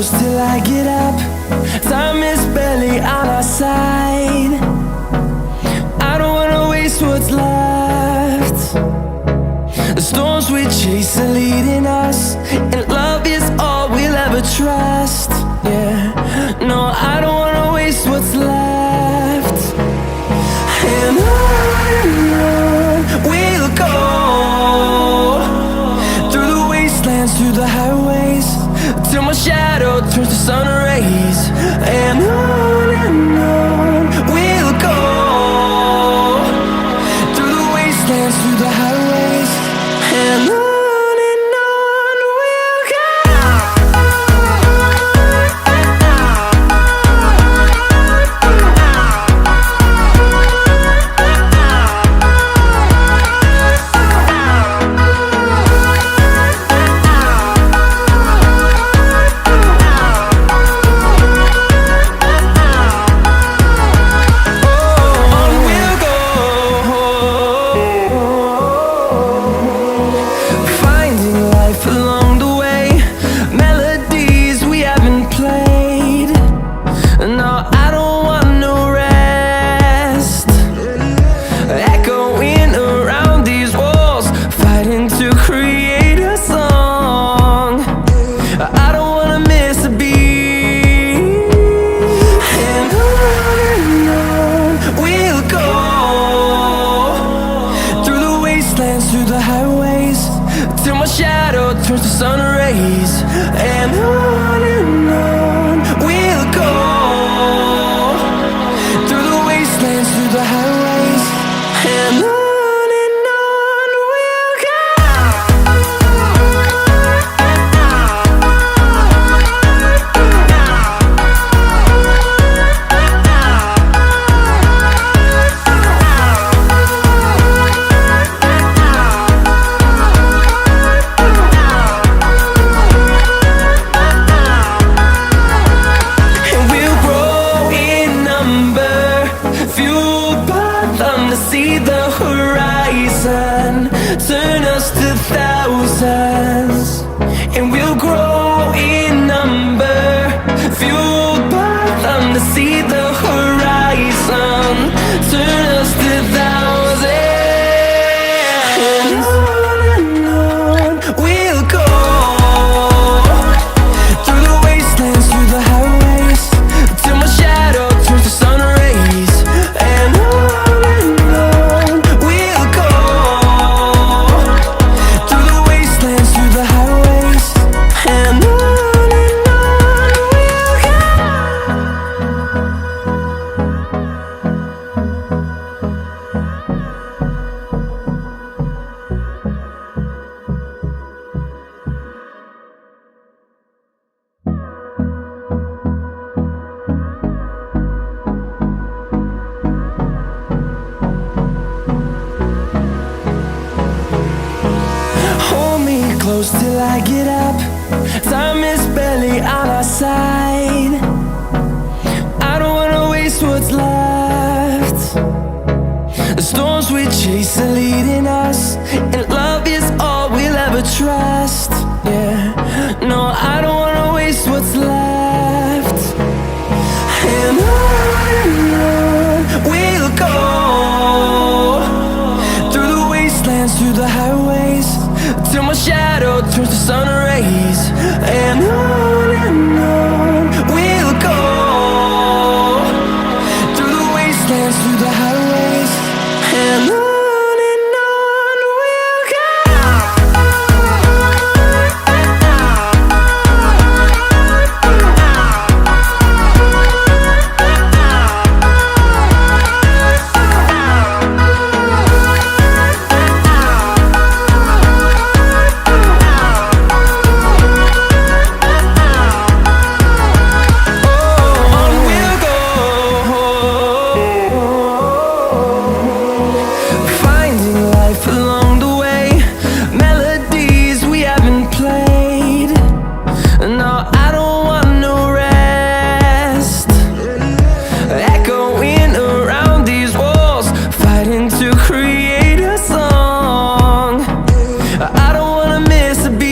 close till I get up. Time is barely on our side. I don't wanna waste what's left. The storms we chase are leading us, and love is all we'll ever trust. Yeah, no, I don't wanna waste what's left. And on we'll go, through the wastelands, through the highways, till my shadow turns to sun rays. And on we'll go, through the wastelands, through the highways, and on we'll go. Through the highways, till my shadow turns to sun rays. And on we'll go, through the wastelands, through the highways, and on we'll go. See the horizon turn us to thousands, and we'll grow in number, fueled by them. To see the horizon turn us to thousands, and on we'll go, through the wastelands, through the highways, till my shadow turns to sun rays. And close till I get up. Time is barely on our side. I don't wanna waste what's left. The storms we chase are leading us, and love is all we'll ever trust. Yeah, no, I don't wanna waste what's left. And on we'll go, through the wastelands, through the highways, till my shadow turns to sun rays. And on we'll go, through the wastelands, through the highways, and on we'll go. to create a song. I don't wanna miss a beat.